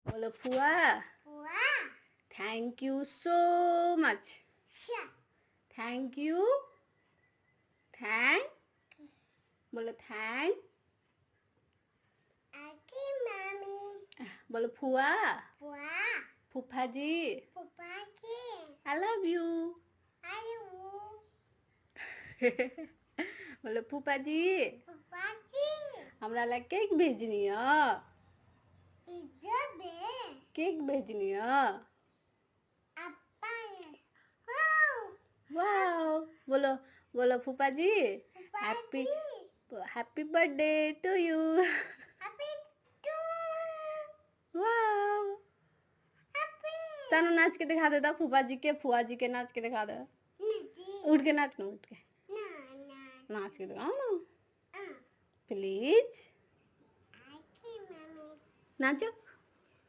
बोलो फुआ thank you so much thank you thank बोलो थैंक बोलो फुआ फूफा जी आई लव यू बोलो फूफा जी हमरा ला केक भेजनी केक भेजनी वाओ बोलो बोलो फूफा जी happy happy birthday to you wow चलो नाच के दिखा दे फूफा जी के फुआ जी के नाच के दिखा दे उठ के नाच ना उठ के नाच के दिखाओ ना प्लीज नाचो